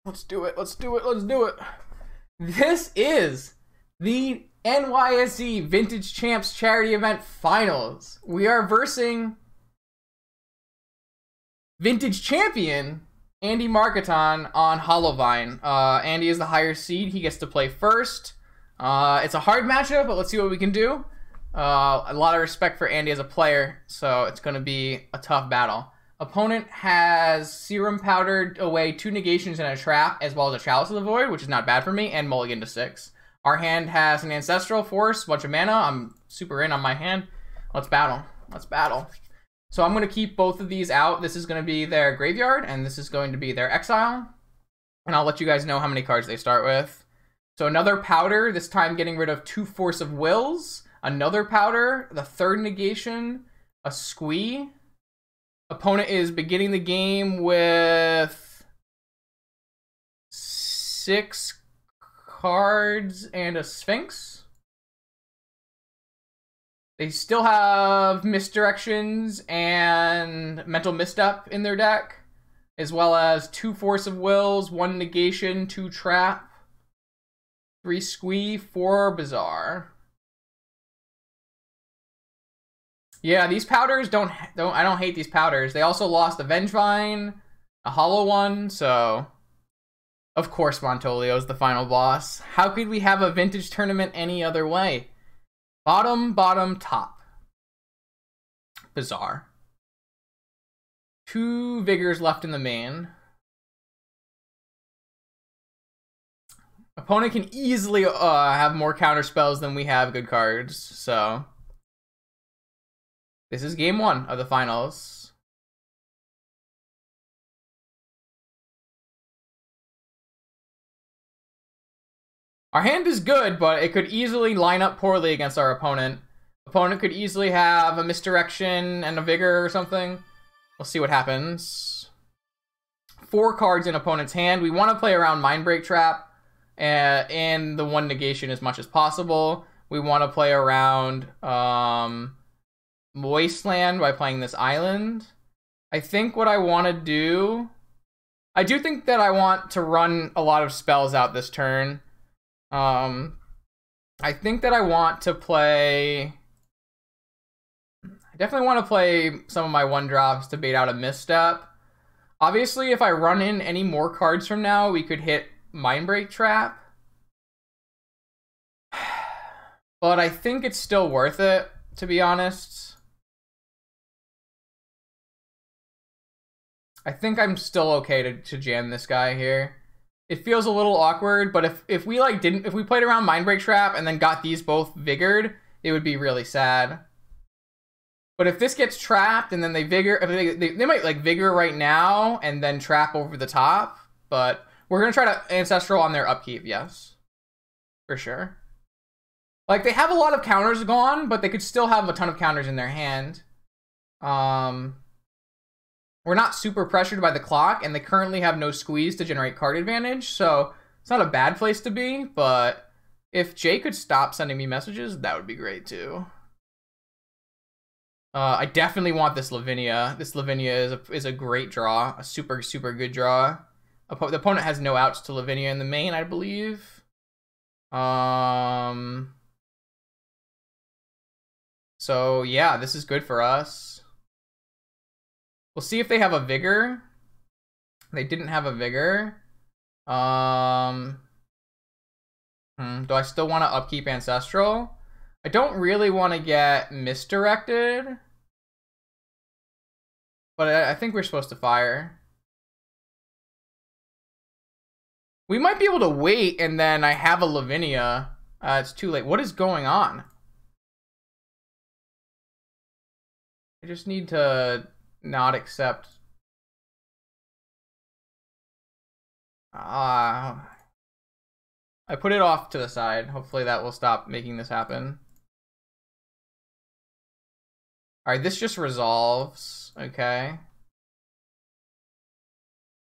Let's do it. Let's do it. Let's do it. This is the NYSE Vintage Champs Charity Event Finals. We are versing Vintage Champion Andy Marketon on HollowVine. Andy is the higher seed. He gets to play first. It's a hard matchup, but let's see what we can do. A lot of respect for Andy as a player, so it's going to be a tough battle. Opponent has Serum powdered away 2 negations and a trap, as well as a Chalice of the Void, which is not bad for me, and mulligan to 6. Our hand has an Ancestral Force, a bunch of mana. I'm super in on my hand. Let's battle. Let's battle. So I'm going to keep both of these out. This is going to be their graveyard, and this is going to be their exile. And I'll let you guys know how many cards they start with. So another powder, this time getting rid of 2 Force of Wills. Another powder, the 3rd negation, a squee. Opponent is beginning the game with 6 cards and a Sphinx. They still have Misdirections and Mental Misstep in their deck, as well as 2 Force of Wills, 1 negation, 2 trap, 3 squee, 4 bizarre. Yeah, these powders I don't hate these powders. They also lost a HollowVine, a hollow one, so of course Montolio's the final boss. How could we have a vintage tournament any other way? Bottom, bottom, top. Bizarre. 2 vigors left in the main. Opponent can easily have more counter spells than we have good cards, so this is game 1 of the finals. Our hand is good, but it could easily line up poorly against our opponent. Opponent could easily have a Misdirection and a Vigor or something. We'll see what happens. 4 cards in opponent's hand. We want to play around Mindbreak Trap and the 1 negation as much as possible. We want to play around Wasteland by playing this island. I think what I want to do, I do think that I want to run a lot of spells out this turn. I think that I want to play, I definitely want to play some of my 1-drops to bait out a Misstep. Obviously, if I run in any more cards from now, we could hit Mindbreak Trap. But I think it's still worth it, to be honest. I think I'm still okay to jam this guy here. It feels a little awkward, but if we played around Mindbreak Trap and then got these both vigored, it would be really sad. But if this gets trapped and then they vigor, they might like vigor right now and then trap over the top. But we're gonna try to Ancestral on their upkeep, yes, for sure. Like they have a lot of counters gone, but they could still have a ton of counters in their hand. We're not super pressured by the clock, and they currently have no squeeze to generate card advantage, so it's not a bad place to be, but if Jay could stop sending me messages, that would be great too. I definitely want this Lavinia. This Lavinia is a great draw, a super, super good draw. The opponent has no outs to Lavinia in the main, I believe. So yeah, this is good for us. We'll see if they have a Vigor. They didn't have a Vigor. Do I still want to upkeep Ancestral? I don't really want to get Misdirected. But I think we're supposed to fire. We might be able to wait and then I have a Lavinia. It's too late. What is going on? I just need to not accept. I put it off to the side. Hopefully that will stop making this happen. Alright, this just resolves. Okay.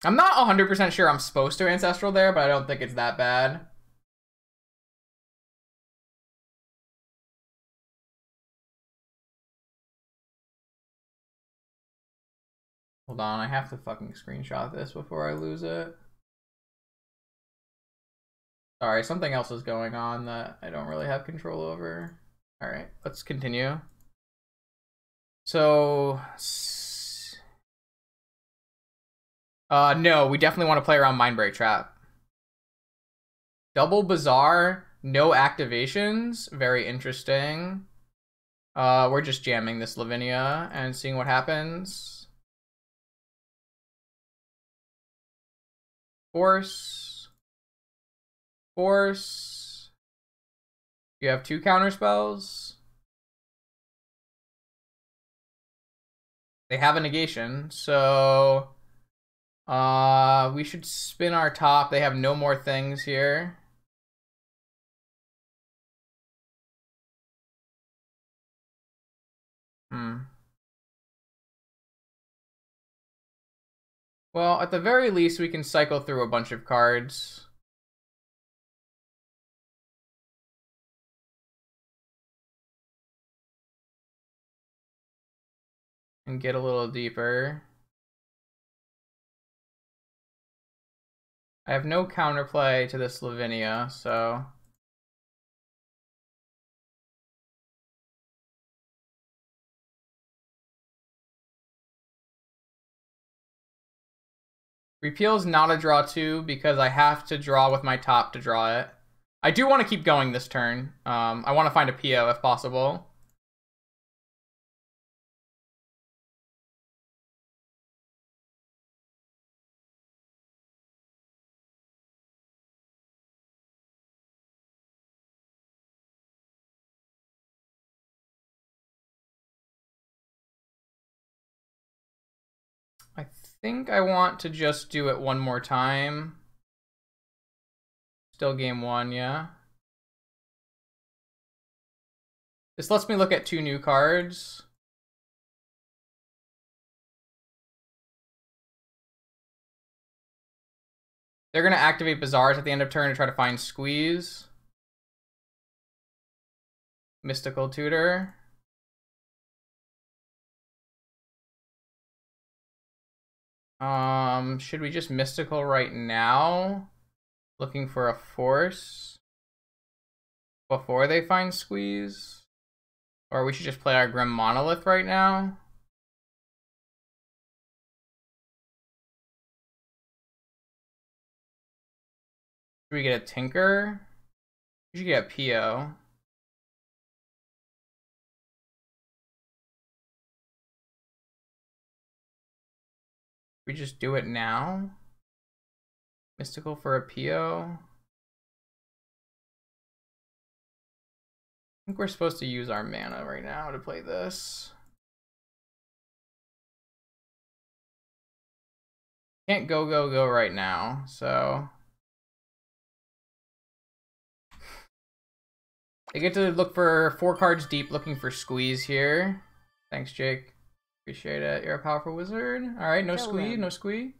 I'm not 100% sure I'm supposed to Ancestral there, but I don't think it's that bad. Hold on, I have to fucking screenshot this before I lose it. Sorry, something else is going on that I don't really have control over. All right, let's continue. So, no, we definitely want to play around Mindbreak Trap. Double Bazaar, no activations, very interesting. We're just jamming this Lavinia and seeing what happens. Force. Force. You have 2 counter spells. They have a negation, so we should spin our top. They have no more things here. Well, at the very least, we can cycle through a bunch of cards. And get a little deeper. I have no counterplay to this Lavinia, so... Repeal is not a draw 2 because I have to draw with my top to draw it. I do want to keep going this turn. I want to find a PO if possible. I think I want to just do it one more time. Still game 1, yeah. This lets me look at 2 new cards. They're going to activate Bazaars at the end of turn to try to find Squeeze. Mystical Tutor. Should we just Mystical right now? Looking for a Force before they find Squeeze? Or we should just play our Grim Monolith right now? Should we get a Tinker? We should get a PO. We just do it now? Mystical for a PO? I think we're supposed to use our mana right now to play this. Can't go right now, so... They get to look for 4 cards deep looking for Squeeze here. Thanks, Jake. Appreciate it. You're a powerful wizard. Alright, no squeeze, no squeeze.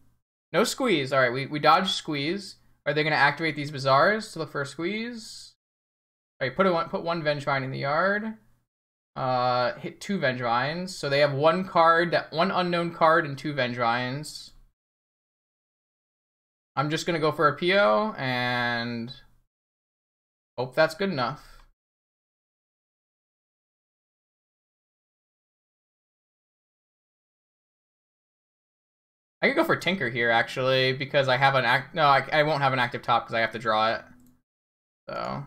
No squeeze. Alright, we dodged Squeeze. Are they going to activate these Bazaars to look for a Squeeze? Alright, put one Vengevine in the yard. Hit 2 Vengevines. So they have 1 card, one unknown card, and 2 Vengevines. I'm just going to go for a PO and hope that's good enough. I could go for Tinker here, actually, because I have an no, I won't have an active top because I have to draw it. So.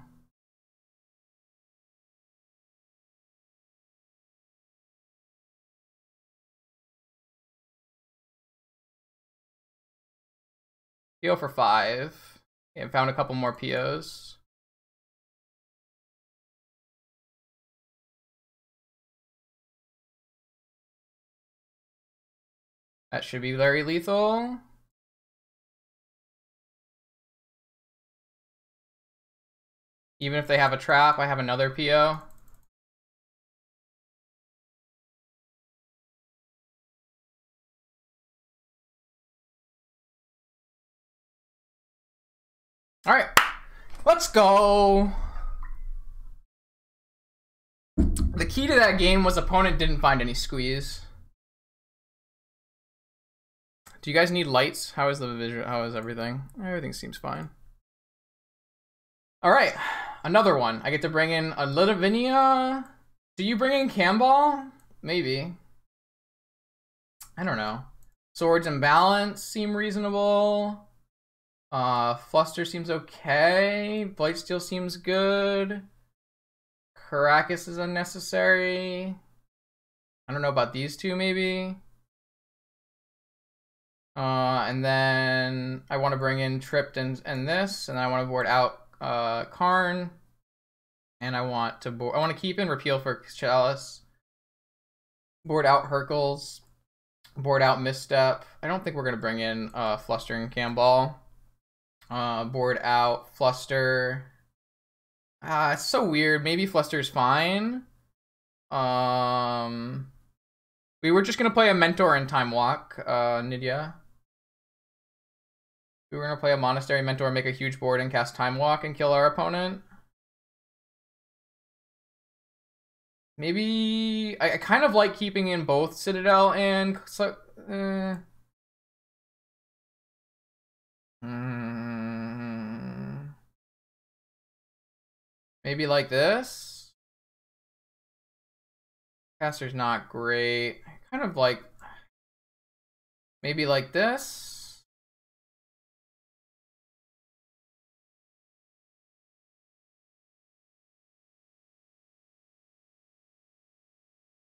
PO for 5. Yeah, found a couple more POs. That should be very lethal. Even if they have a trap, I have another PO. Alright, let's go. The key to that game was opponent didn't find any Squeeze. Do you guys need lights? How is the visual? How is everything? Everything seems fine. All right, another one. I get to bring in a Lidavinia. Do you bring in Camball? Maybe. I don't know. Swords and Balance seem reasonable. Fluster seems okay. Blightsteel seems good. Caracas is unnecessary. I don't know about these two, maybe. And then I want to bring in Tripped and this, and I want to board out Karn. And I want to keep in Repeal for Chalice. Board out Hercules. Board out Misstep. I don't think we're gonna bring in Fluster and Camball. Board out Fluster. It's so weird. Maybe Fluster's fine. We were just gonna play a Mentor and Time Walk, Nydia. We were gonna play a Monastery Mentor, make a huge board, and cast Time Walk and kill our opponent. Maybe I kind of like keeping in both Citadel and maybe like this. Caster's not great. I kind of like maybe like this.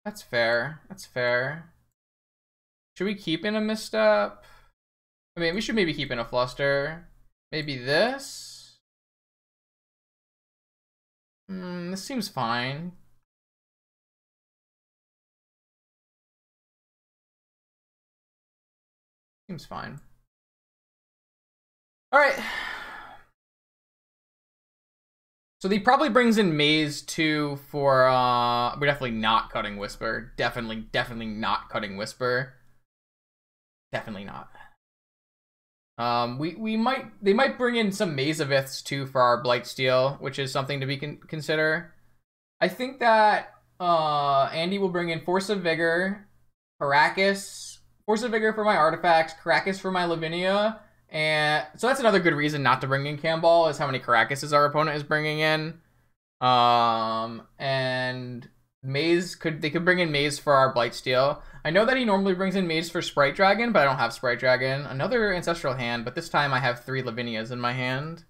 That's fair. That's fair. Should we keep in a Misstep? I mean, we should maybe keep in a Fluster. Maybe this? This seems fine. Seems fine. All right. So he probably brings in Maze too for we're definitely not cutting Whisper. Definitely not cutting Whisper. Definitely not. They might bring in some Mazaviths too for our Blightsteel, which is something to be consider. I think that Andy will bring in Force of Vigor, Caracas, Force of Vigor for my artifacts, Caracas for my Lavinia. And so that's another good reason not to bring in Camball, is how many Caracases our opponent is bringing in. And Maze they could bring in Maze for our Blightsteel. I know that he normally brings in Maze for Sprite Dragon, but I don't have Sprite Dragon. Another Ancestral Hand, but this time I have 3 Lavinias in my hand.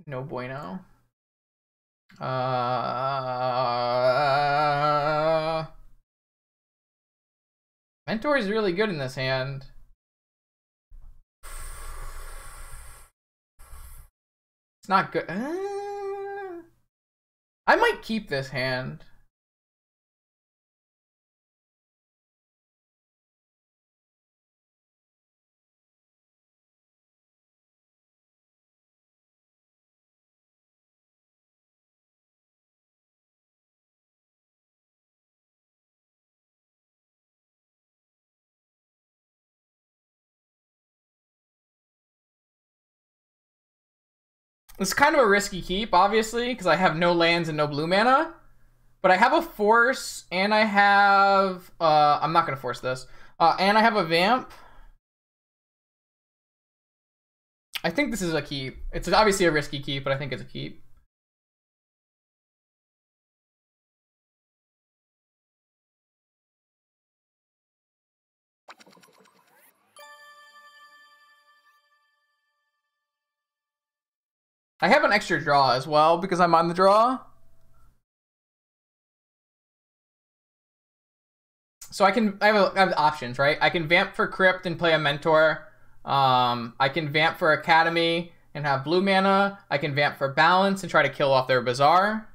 No bueno. Mentor is really good in this hand. It's not good. I might keep this hand. It's kind of a risky keep, obviously, because I have no lands and no blue mana. But I have a Force, and I have... I'm not going to force this. And I have a Vamp. I think this is a keep. It's obviously a risky keep, but I think it's a keep. I have an extra draw as well because I'm on the draw. So I have options, right? I can Vamp for Crypt and play a Mentor. I can Vamp for Academy and have blue mana. I can Vamp for Balance and try to kill off their Bazaar.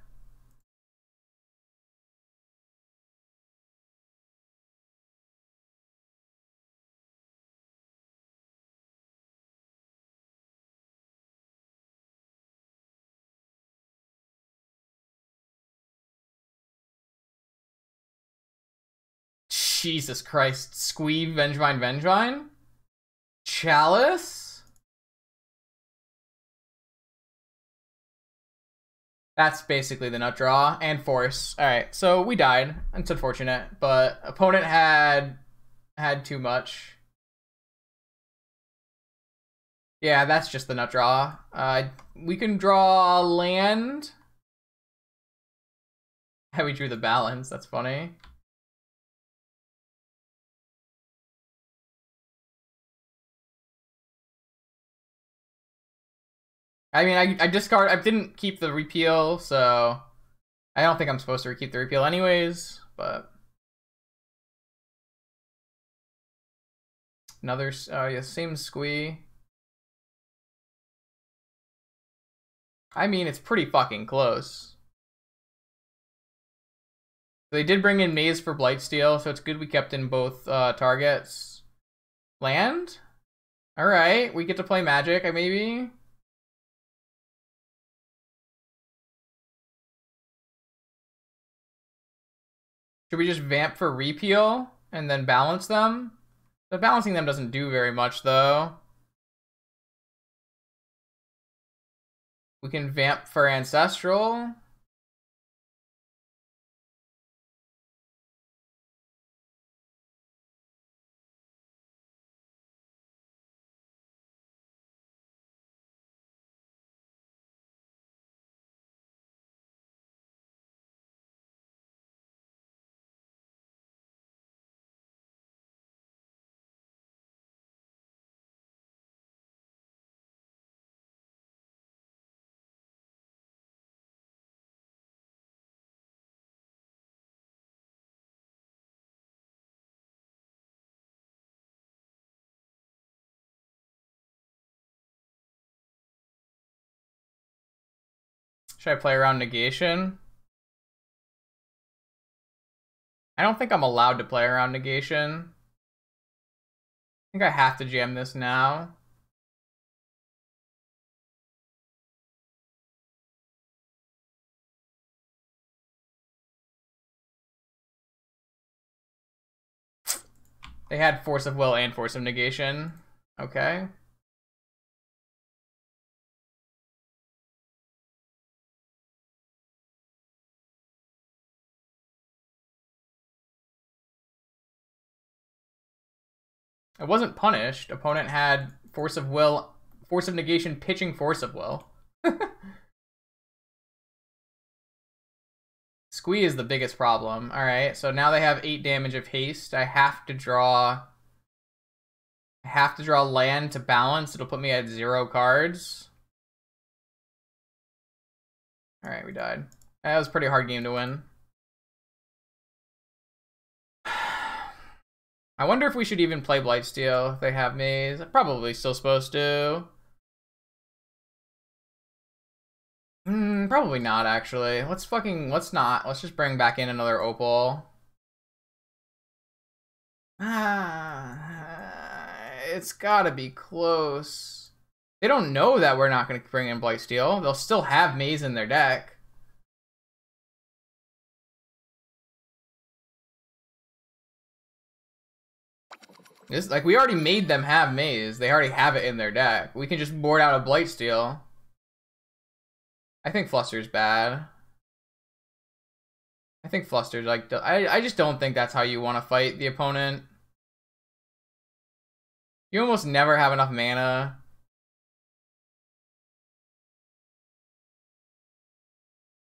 Jesus Christ. Squeeve, Vengevine? Chalice? That's basically the nut draw. And Force. Alright, so we died. It's unfortunate, but opponent had too much. Yeah, that's just the nut draw. We can draw land. How we drew the balance, that's funny. I mean, I discard, I didn't keep the repeal, so I don't think I'm supposed to keep the repeal anyways, but. Another, yeah, same squee. I mean, it's pretty fucking close. They did bring in Maze for Blightsteel, so it's good we kept in both targets. Land? Alright, we get to play Magic, maybe? Should we just vamp for repeal and then balance them? The balancing them doesn't do very much, though. We can vamp for Ancestral. Should I play around negation? I don't think I'm allowed to play around negation. I think I have to jam this now. They had Force of Will and Force of Negation. Okay. It wasn't punished. Opponent had Force of Will, Force of Negation, pitching Force of Will. Squee is the biggest problem. Alright, so now they have 8 damage of haste. I have to draw land to balance. It'll put me at 0 cards. Alright, we died. That was a pretty hard game to win. I wonder if we should even play Blightsteel if they have Maze. I'm probably still supposed to. Probably not, actually. Let's not. Let's just bring back in another Opal. It's gotta be close. They don't know that we're not gonna bring in Blightsteel. They'll still have Maze in their deck. This, like, we already made them have Maze. They already have it in their deck. We can just board out a Blightsteel. I think Fluster's bad. I think Fluster's like... I just don't think that's how you want to fight the opponent. You almost never have enough mana.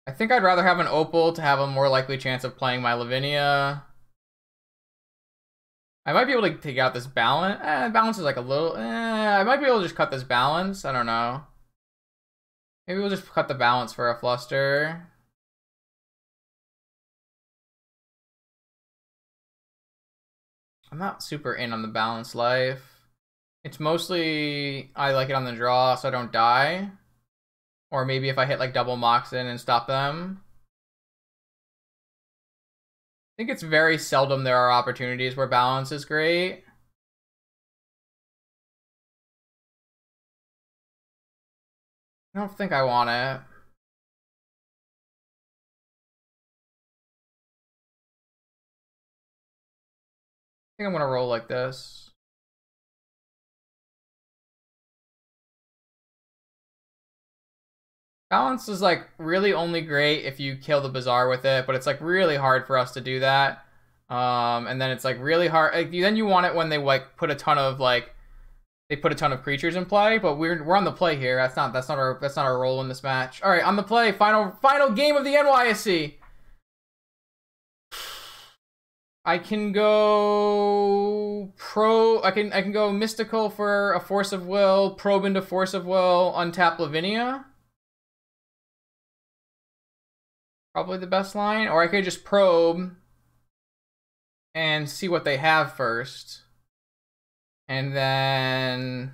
I think I'd rather have an Opal to have a more likely chance of playing my Lavinia. I might be able to take out this balance. Balance is like a little... I might be able to just cut this balance. I don't know. Maybe we'll just cut the balance for a Fluster. I'm not super in on the balance life. It's mostly I like it on the draw so I don't die. Or maybe if I hit like double Moxen and stop them. I think it's very seldom there are opportunities where balance is great. I don't think I want it. I think I'm gonna roll like this. Balance is like really only great if you kill the Bazaar with it, but it's like really hard for us to do that. And then it's like really hard. Like, then you want it when they like put a ton of like they put a ton of creatures in play, but we're on the play here. That's not our role in this match. All right, on the play, final game of the NYSE. I can go I can go Mystical for a Force of Will, probe into Force of Will, untap Lavinia. Probably the best line. Or I could just probe and see what they have first. And then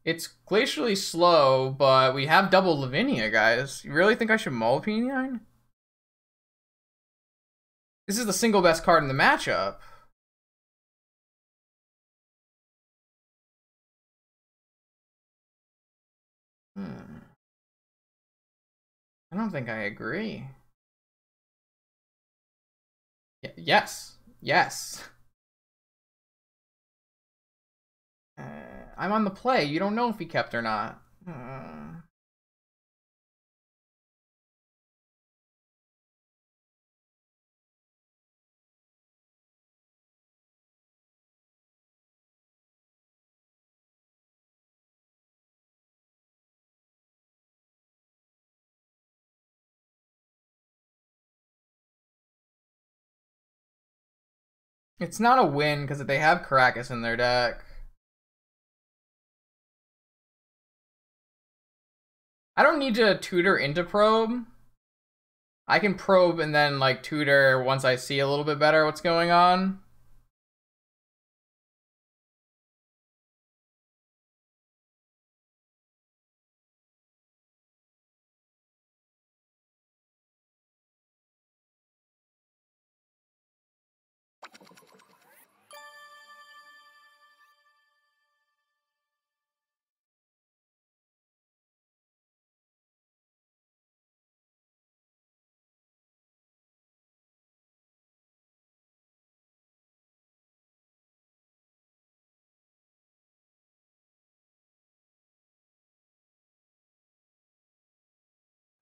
it's glacially slow, but we have double Lavinia, guys. You really think I should mull P9? This is the single best card in the matchup. I don't think I agree. Yes. Yes. I'm on the play. You don't know if he kept or not. It's not a win because they have Caracas in their deck. I don't need to tutor into probe. I can probe and then like tutor once I see a little bit better what's going on.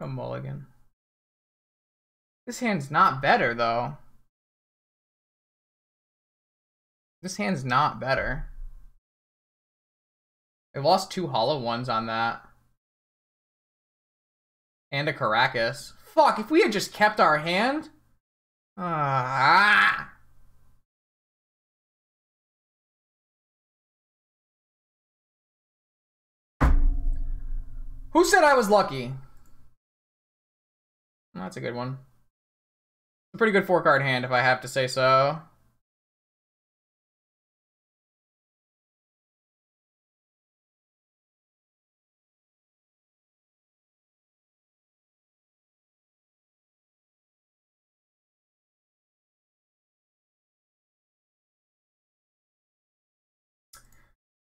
A mulligan. This hand's not better, though. This hand's not better. I lost 2 hollow ones on that. And a Caracas. Fuck, if we had just kept our hand... Who said I was lucky? That's a good one. A pretty good 4-card hand, if I have to say so.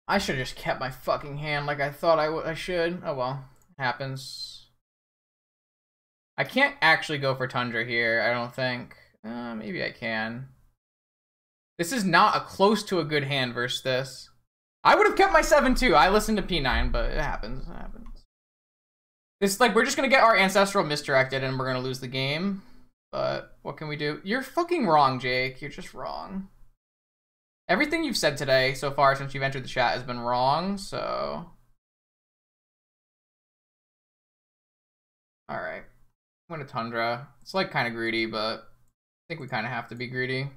I should have just kept my fucking hand like I thought I should. Oh well, happens. I can't actually go for Tundra here, I don't think. Maybe I can. This is not a close to a good hand versus this. I would have kept my 7-2. I listened to P9, but it happens. It happens. This, like, we're just gonna get our Ancestral misdirected and we're gonna lose the game. But what can we do? You're fucking wrong, Jake. You're just wrong. Everything you've said today so far since you've entered the chat has been wrong, so... Alright. I'm gonna Tundra. It's like kind of greedy, but I think we kind of have to be greedy.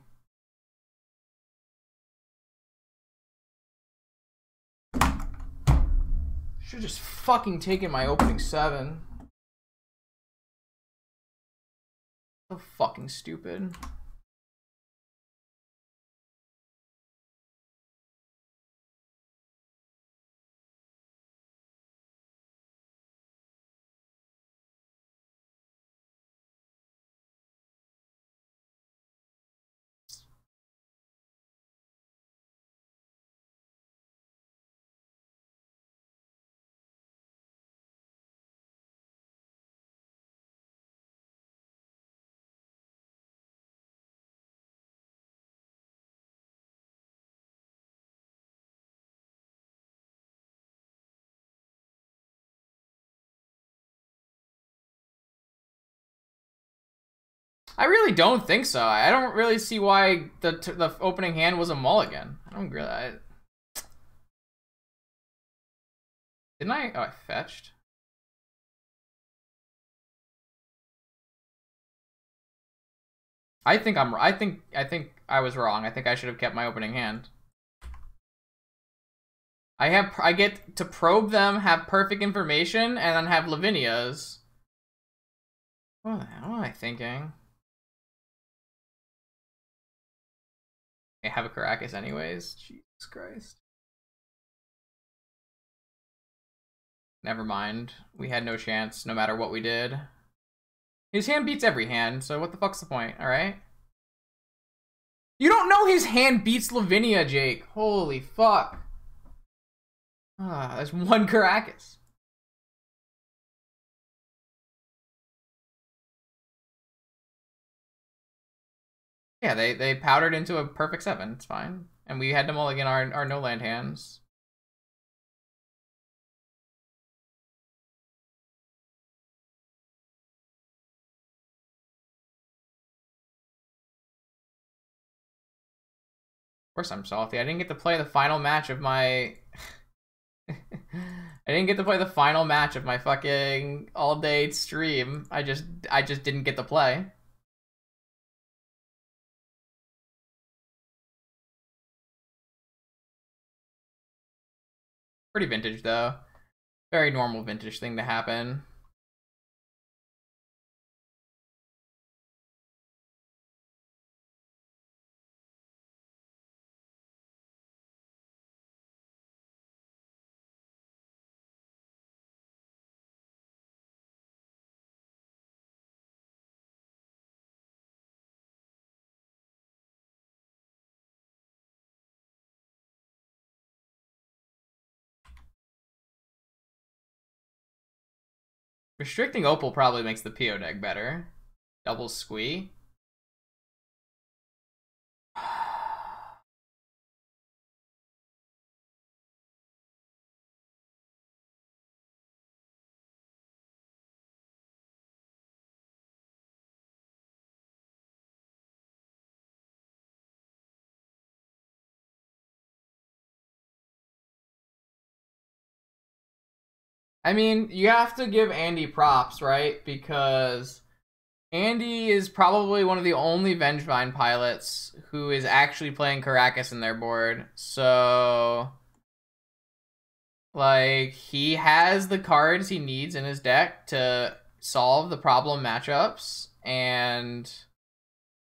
Should've just fucking taken my opening 7. So fucking stupid. I really don't think so. I don't really see why the opening hand was a mulligan. I don't really. Didn't I? Oh, I fetched. I think I was wrong. I think I should have kept my opening hand. I get to probe them, have perfect information, and then have Lavinia's. What the hell am I thinking? I have a Caracas anyways. Jesus Christ. Never mind. We had no chance, no matter what we did. His hand beats every hand, so what the fuck's the point, alright? You don't know his hand beats Lavinia, Jake. Holy fuck. Ah, there's one Caracas. Yeah, they powdered into a perfect 7. It's fine. And we had to mulligan our no-land hands. Of course I'm salty. I didn't get to play the final match of my... I didn't get to play the final match of my fucking all-day stream. I just didn't get to play. Pretty vintage, though. Very normal vintage thing to happen. Restricting Opal probably makes the PO deck better. Double squee. I mean, you have to give Andy props, right? Because Andy is probably one of the only Vengevine pilots who is actually playing Caracas in their board. So, like, he has the cards he needs in his deck to solve the problem matchups, and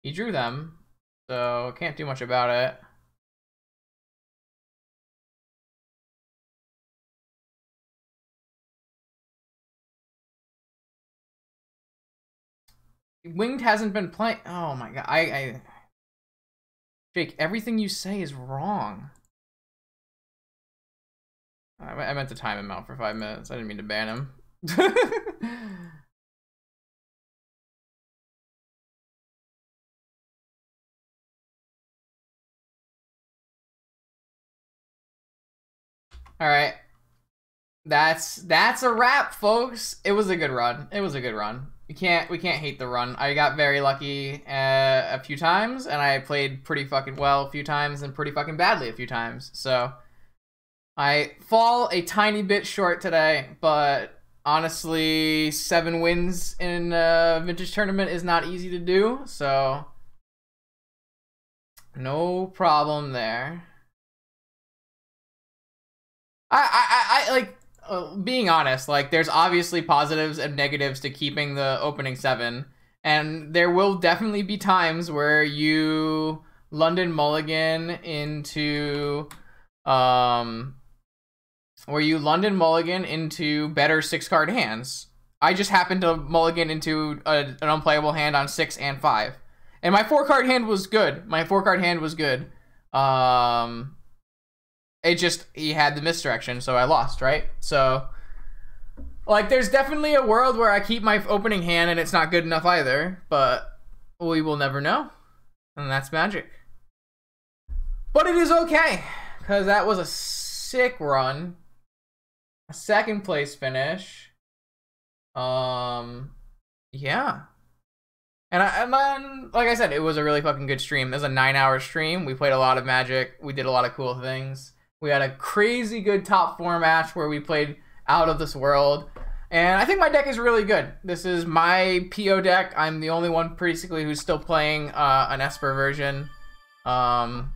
he drew them. So, can't do much about it. Winged hasn't been playing. Oh my god, Jake, everything you say is wrong. I meant to time him out for 5 minutes. I didn't mean to ban him. All right, that's a wrap, folks. It was a good run. It was a good run. We can't hate the run. I got very lucky a few times, and I played pretty fucking well a few times, and pretty fucking badly a few times. So I fall a tiny bit short today, but honestly, 7 wins in a vintage tournament is not easy to do. So no problem there. I like being honest. Like, there's obviously positives and negatives to keeping the opening 7, and there will definitely be times where you London mulligan into better 6-card hands. I just happened to mulligan into an unplayable hand on 6 and 5, and my 4-card hand was good. It just, he had the misdirection, so I lost, right? So, like, there's definitely a world where I keep my opening hand and it's not good enough either, but we will never know, and that's magic. But it is okay, because that was a sick run. A 2nd place finish. Yeah. And then, like I said, it was a really fucking good stream. It was a 9-hour stream. We played a lot of Magic. We did a lot of cool things. We had a crazy good top 4 match where we played Out of This World. And I think my deck is really good. This is my PO deck. I'm the only one basically who's still playing an Esper version. And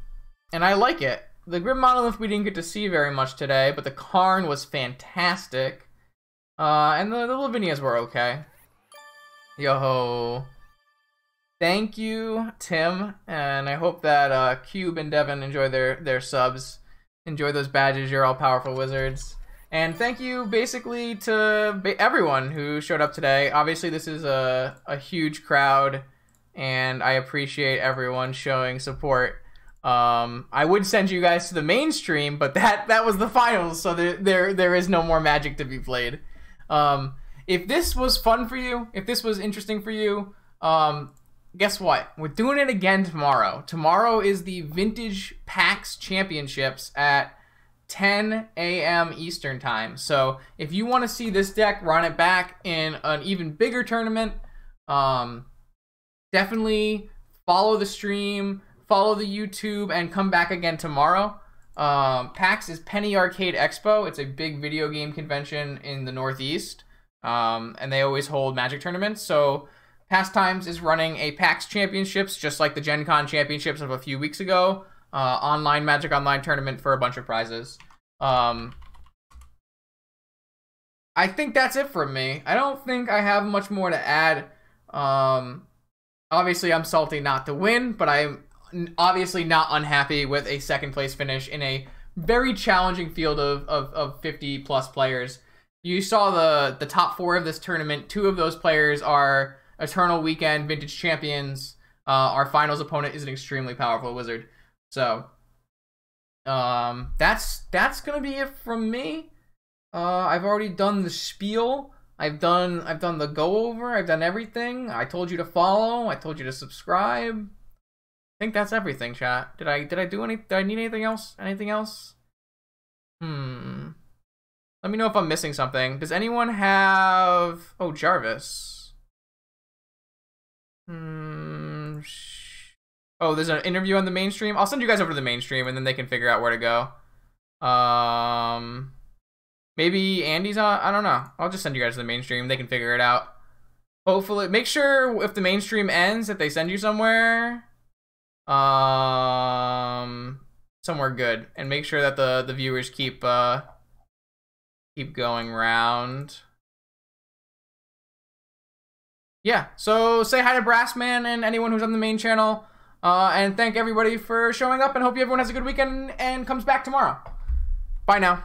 I like it. The Grim Monolith we didn't get to see very much today, but the Karn was fantastic. And the Lavinias were okay. Yo-ho. Thank you, Tim. And I hope that Cube and Devin enjoy their subs. Enjoy those badges. You're all powerful wizards. And thank you basically to everyone who showed up today. Obviously, this is a huge crowd, and I appreciate everyone showing support. I would send you guys to the main stream, but that was the finals, so there is no more Magic to be played. If this was fun for you, if this was interesting for you, guess what? We're doing it again tomorrow. Tomorrow is the Vintage PAX Championships at 10 a.m. Eastern time. So if you want to see this deck, run it back in an even bigger tournament, definitely follow the stream, follow the YouTube, and come back again tomorrow. PAX is Penny Arcade Expo. It's a big video game convention in the Northeast, and they always hold Magic tournaments. So Pastimes is running a PAX Championships, just like the Gen Con Championships of a few weeks ago. Online Magic Online tournament for a bunch of prizes. I think that's it from me. I don't think I have much more to add. Obviously, I'm salty not to win, but I'm obviously not unhappy with a second place finish in a very challenging field of 50 plus players. You saw the top 4 of this tournament. 2 of those players are Eternal Weekend Vintage champions. Our finals opponent is an extremely powerful wizard. So that's gonna be it from me. I've already done the spiel. I've done the go over. I've done everything. I told you to follow. I told you to subscribe. I think that's everything, chat. Did I do any? Did I need anything else? Anything else? Let me know if I'm missing something. Does anyone have? Oh, Jarvis. Oh, there's an interview on the mainstream. I'll send you guys over to the mainstream, and then they can figure out where to go. Maybe Andy's on. I don't know. I'll just send you guys to the mainstream. They can figure it out. Hopefully, make sure if the mainstream ends that they send you somewhere, somewhere good, and make sure that the viewers keep going round. Yeah. So say hi to Brassman and anyone who's on the main channel. And thank everybody for showing up, and hope everyone has a good weekend and comes back tomorrow. Bye now.